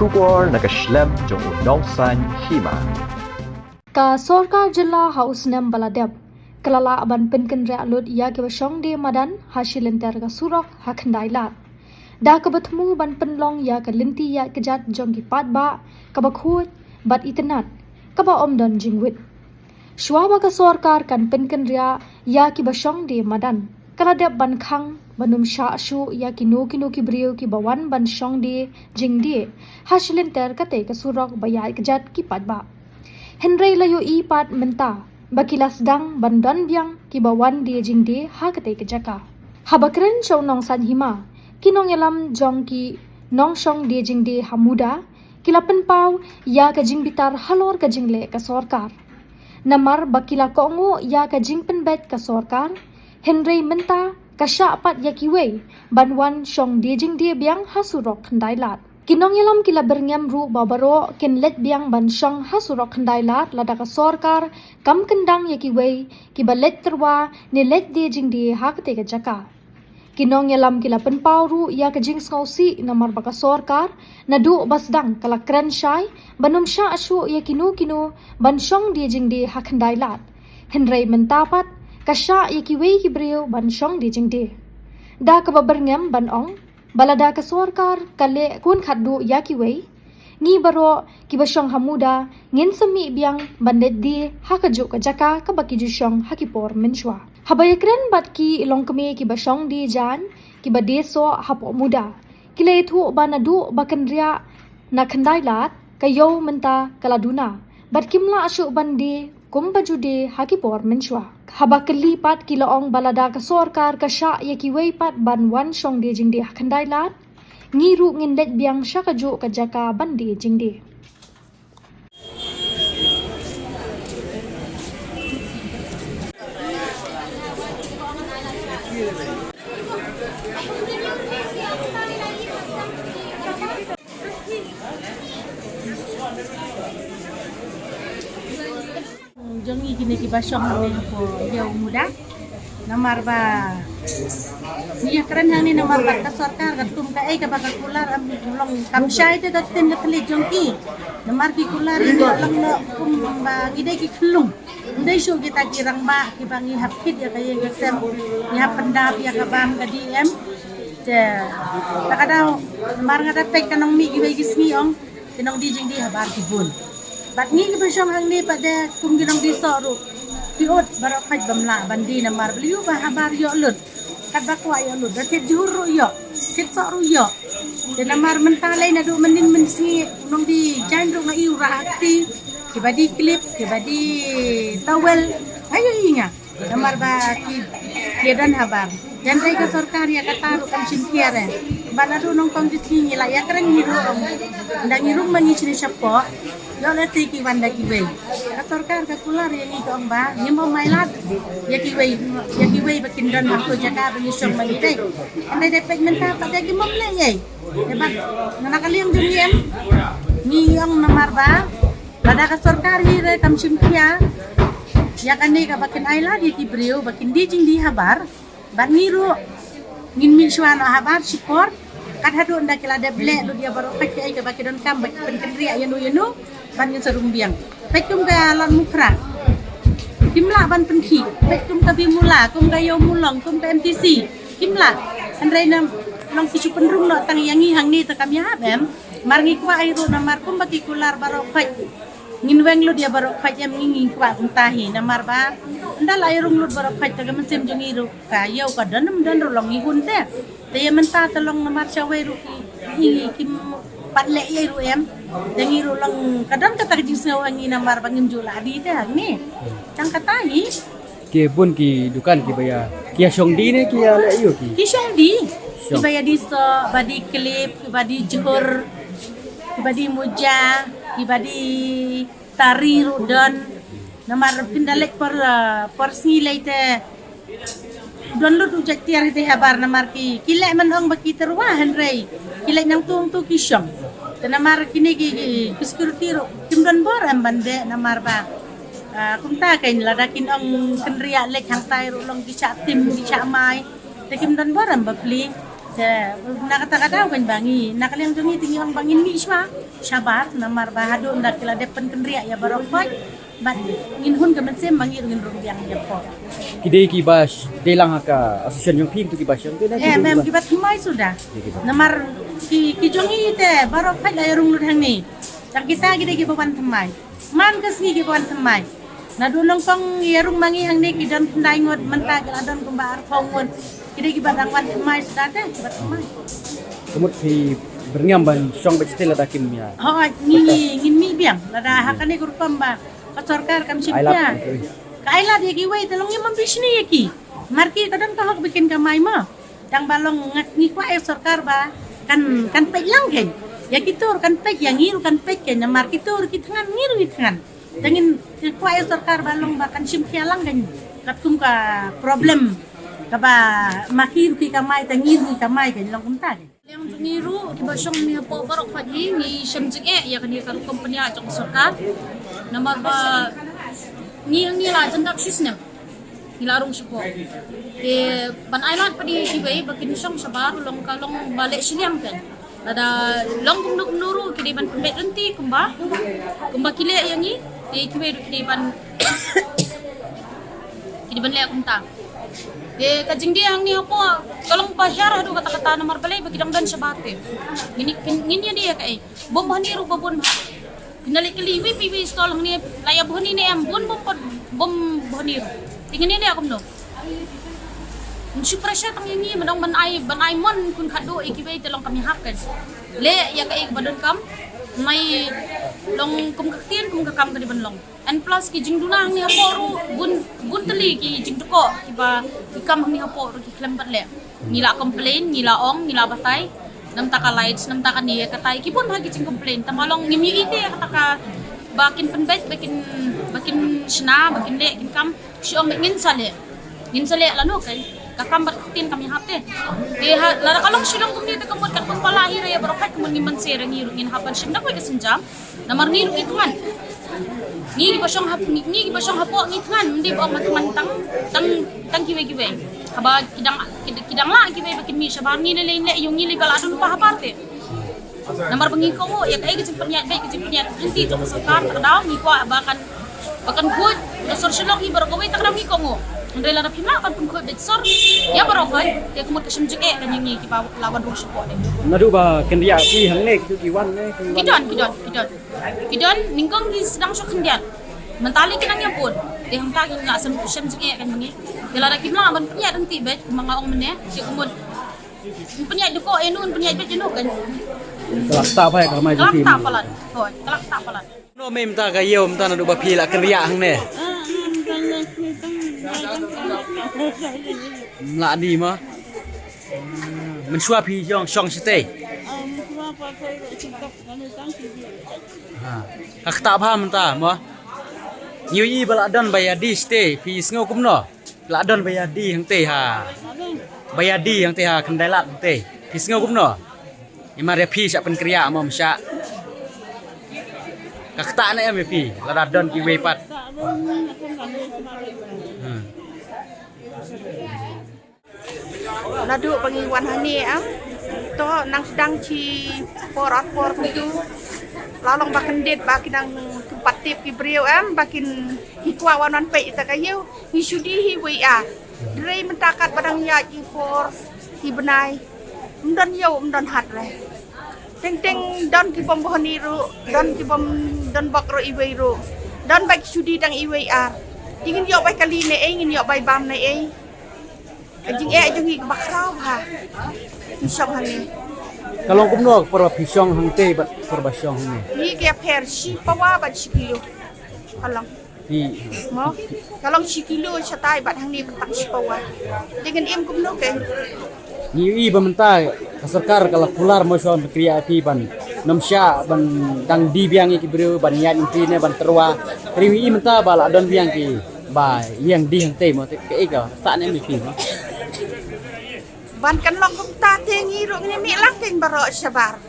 Shubor nakaslem jong unongsan hima. Ka Sorkar Jilla Haus Nem Baladeb Kelala aban penken lut ya ke basong de madan hasilenter ka surok hakndailat. Da ka betemu ban penlong ya ka linti ya kejat jong ki patba ka bakhut bat itenat ka ba omdon jingwit. Shwaba ka Sorkar kan penken ya ki basong de madan. Kaladeb ban khang banum sha shu ya ki no ki brio ki bawan ban shong de jing de hasilenter ka te ka surok bayai kejat ki patba. Henry layo ipat menta bakilas dang bandan biang ki bawan dia jing de ha kate ke jaka habakren chau nong san hima kinong yalam jong ki nong shong dia jing de hamuda kilapen pau ya ka jing bitar halor ka jingle ka Sorkar namar bakila kongo ya ka jing penbet ka Sorkar Henry menta ka sha pat ya kiwe banwan shong dia jing de biang hasurok khandailat Kinong yalam kila berngam ru babaro kin let biang ban shong hasurok khandailat lada ka Sorkar kam kendang yaki wei ki balet terwa ni let dia jing di hak te ka jaka. Kinong yalam kila penpau ru ya ka jing skausi namar baka Sorkar nadu basdang kala kren shai banum sha asu yaki kino ban shong dia jing di hak khandailat. Henry mentapat ka sha yaki wei ki brio ban shong dia jing di. Da ka baberngam ban ong balada ka Sorkar kale kun khaddu yaki wei ngi baro ki basong hamuda ngin sami biang bandet di hakaju ka jaka ka baki jushong hakipor menshwa habayakren bat ki longkme ki basong di jan ki badeso hapo muda kile thu banadu bakenria na khandailat kayo menta kaladuna bat kimla asu bandi kumbajude hakipor menshwa habakli pat kilaong balada ka Sorkar ka sha yaki wei pat ban wan shong de jing de khandailat ngiru ngindet biang syakaju ka jaka bandi jing de Jongi gini ki basong ni ko yau muda namar ba niya keren hang ni namar ba ka Sorkar ka tum ka ka baka kular am long kam shai te da tin na kali jongki namar ki kular ni lang no kum ba gide ki khulung ndai shu kita kirang ba ki bangi hapkit ya kay gasem ni hapandap ya ka bam ka dm te takadaw namar nga tek kanong mi gi gisni ong tinong dijing di habar ki bun Bat ni ki basong hang ni pada kum ginong di soru. Tiot barok kaj bamla bandi na mar beliu ba habar yo lut. Kat bakwa yo lut. Datit juru yo. Tit soru yo. De namar mentalai na do menin mensi nong di jan ro nga iu raakti. Kibadi klip, kibadi towel. Ayo inga. Namar ba ki kedan habar. Dan saya ke Sorkar ya kata rukam sintiare. Bana do nong kom di sini la ya keren ngiru om. Ndang ngiru mani sini syapo. Yo le tiki wanda kiwe. Ka Sorkar ka kular yang ito ang ba. Ngimo mailat. Ya kiwe bakin don makto jaka benyusong mani day. Anday day pigmenta pa day gimom le yay. Diba? Nanakaliang duniem. Ngiyong namar ba. Pada ka Sorkar hire kam simkia. Ya kanay ka bakin ayla di kibriyo bakin di jing di habar. Ban ngiru ngin min syuano habar support. Kat hadu nda kila de ble lu dia baru pek ay ka bakin don kam bakin penkendri yanu ban ngin sarung biang. Pekum ka lan mukra. Kimla ban penki. Pekum ka bimula, kum ka yo mulong, kum ka MTC. Kimla. Andrai nam long kisu penrung no tang yangi hang ni ta kam ya em. Mar ngi kwa ay ro na mar kum baki kular baru pek. Ngin weng lu dia baru pek em ngi kwa kum tahi na mar ba. Ndal ay rung lu baru pek ta kam sem jongi ro ka yo ka danam dan ro long ngi hun te. Te menta talong na mar chawe ro ki kim patle ye ru em dengi ru lang kadang kata jing saw angi namar bangim jula di te ni chang kata hi ke bun ki dukan ki baya kia shong di ne kia le yo ki shong di baya di so badi klip badi johor badi muja badi tari ru don namar pindalek por snilai te don lu tu jak tiar te habar namar ki kilek manhong baki terwa Henry kilek nang tuong tu kisyong namar kini ki security ro kim don bor am bande namar ba kum ta kain ladakin ong kenria lek hang tai ro long ki cha tim ki cha mai te kim don bor am bapli Nakata-kata kan bangi, nakaliang tungi tinggi orang bangin mi isma, syabat namar bahado ndak kila depan kendria ya barokoi, bat ngin hun kemen sem bangi ngin rum yang jepot. Kidai ki bas delang haka asosiasi yang ping tu ki bas yang tu na. Mem kibat himai sudah. Namar ki jongi te barokoi la rung lut hang ni. Tak kita gide ki bawan temai. Man kes ni ki bawan temai. Na dulong pang yarung mangi hang ni ki dan pendai ngot mentag adon kumbar pongon. Kira kibat angwan temai sudah te kibat temai. Kemut pi berniam ban syong bectel ada kim ya. Oh, ngin mi biang. Lada hakane kurpam ba. Kasorkar kam simpya. Kaila dia giwai telong yang membisni yaki. Marki kadang kau bikin kamai ma. Yang balong ni kwa sorkar ba kan pek lang kan. Ya kitur kan pek yang ngiru kan pek kan. Marki tur kitangan ngiru kitangan. Jangan kwa sorkar balong ba kan simpya lang kan. Katum ka problem. Kaba makir ki kamai tangir ki kamai kan long kumta kan. Yang niru ki basyong ni po barok pagi ni syamjing ya kan dia company ajong sorkar nomor ba ni yang ni la jendak system hilarung sipo ban island padi kibai bakin syong sabar long kalong balik siliam kan ada long kum nuru ki ban pembet enti kumba kile yang ni kibai ki ban ki ban le kumta kajing dia ang ni ako kalong pahyar hadu kata-kata nomor balay bagidang dan sabate ngini dia kay bom haniru babon kinali kaliwi piwi stol ni laya buhani ni am bom haniru tingin ni ako no Syuprasya tang ini menang banai mon kun kado ikibai telong kami hakan le ya kay badon kam may long kum kakam kadi banlong and plus ki jing dunang ni haporu bun teli ki jing tuko kiba ikam ni haporu ki klembat le nila complain nila ong nila batay nam taka lights nam taka ni katay ki pun hagi jing complain tamalong ngimi ite kataka bakin penbet bakin sna bakin le kin kam siom ngin sale lano kay kakambat tin kami hate lara kalong silong kumni te kamot kat palahi ya barokat kumun ngiman sere ngiru ngin hapan simna ko kasenjam namar ngiru itungan ni basyong hapo ngitungan ndi ba matmantang tang kiwe haba kidang la kiwe bakin mi sabar ni le yung ngili baladun pa haparte namar bangiko mo ya kay gijing pernyat inti to masakar takdaw ni ko bakan good dasor silong ibarokawe takdaw ngiko mo Andai la napima kan pun ko betsor ya barokai dia kumut kasim jeke kan yang ni kipa lawan ru support ni Nadu ba kendia pi hang nek tu kiwan ne kidon ningkong di sedang sok kendian mentali kinang yang pun dia hang ta kin la sam jeke kan ni dia la kimla ban punya dan tibet mga ong mene si kumut punya duko enun punya bet jeno kan kelak ta pa ka mai kelak tu ta palan hoi kelak ta palan no mem ta ka yom ta nadu ba pi la kendia hang ne lạ đi mà mình xua phi trong song site hak tak paham ta mà nhiều y bala don bayadi stay phi sngo kum no la don bayadi hang te ha bayadi hang te ha kendai lat te phi sngo kum no imare phi sak pen kriya mom syak hak tak na em phi la don ki we pat Nadu pengiwan hani to nang sedang ci por itu lalong bakin det bakin nang tempat tip ki brio bakin hikwa wanan pe ita kayu hi sudi hi we dre mentakat badang ya ci por hi benai mdon yo mdon hat le teng don ki bom bohani ru don ki bom don bakro iwe ru don bak sudi dang iwe ingin yo bay kali ne ingin yo bay bam ne Jing jing bakrau ha. Pisong hani. kalau kum no por pisong hang te bat por basong ne Ni kaya per si pawa bat si kilo. Kalong. di Mo. Kalong si kilo sa tay bat hang ni patak si pawa. Dengan im kum no kay. ni i bamenta kasarkar kalau pular mo so kriya pi ban nomsya ban dang di biang ki bro ban yan inti ne ban terwa riwi i menta bala don biang ki ba yang di hang te mo te ke ga ta ne mi pi no Ban kan long kum ta tengi ro ni mi lang teng baro sabar.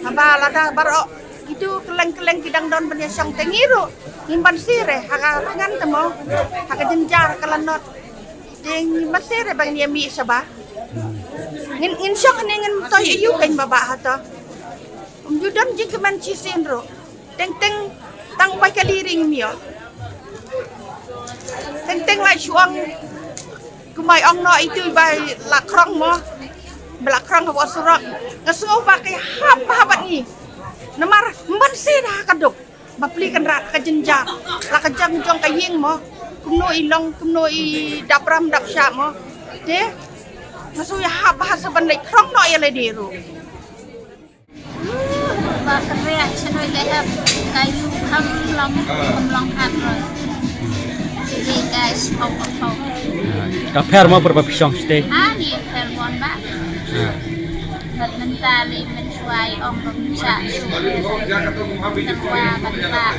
Habala da baro itu keleng-keleng kidang don benya sang tengi ro. Imban sire haka ngan temo. Haka jenjar kalanot. Ding masire bang ni mi sabar. ngin syong ngin toy ayu kan baba hata judan jing keman cisen ro teng tang pai kaliring mio teng lai chuang kumai ong no itu bai la krong mo bela krong ka surak ngasngo ba kay habat ni namar man sira kaduk bapli kan rat ka jenjang la ka jang jong ka ying mo kumno ilong kumno I dapram dap sya mo de ngasu ya bahasa bandai krong no ya le diru ba krea chenoi lehap kayu kamlong hat rồi jadi guys pau Kaper mau berapa pisang stay? ni telepon ba bật mình ta lên mình xoay ông bấm chạm xuống qua bật ta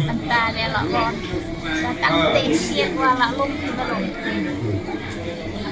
bật ta để lọ con và tặng tiền xiên qua lọ lung thì bà lung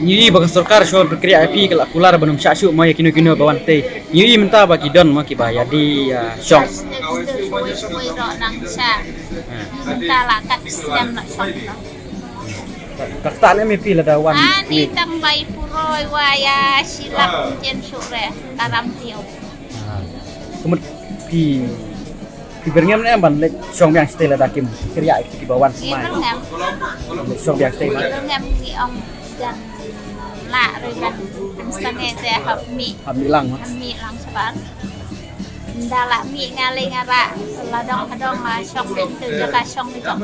Nyui bagi sarkar soal berkria IP kalau kular benum syasu mau kino bawan te. Nyui minta bagi don mau kibaya di syong. xuôi rọ nắng xa mình ta là cắt xem lại xong đó Kaktaan MP lah dawan. ni tambay puroy waya silak jen sure taram tiyo Kemudian di berngam ni ban lek syong biang stay lah dakim kria IP bawan semai. Irang ngam Syong biang stay mah. Irang ngam ni ông dan lạ rồi gần ăn sang nghe sẽ hợp mì Alhamdulillah mah. ăn mì lang sebar đà lạ mì ngà lê ngà rạ là đông mà xong đến từ cho cả xong đi chọn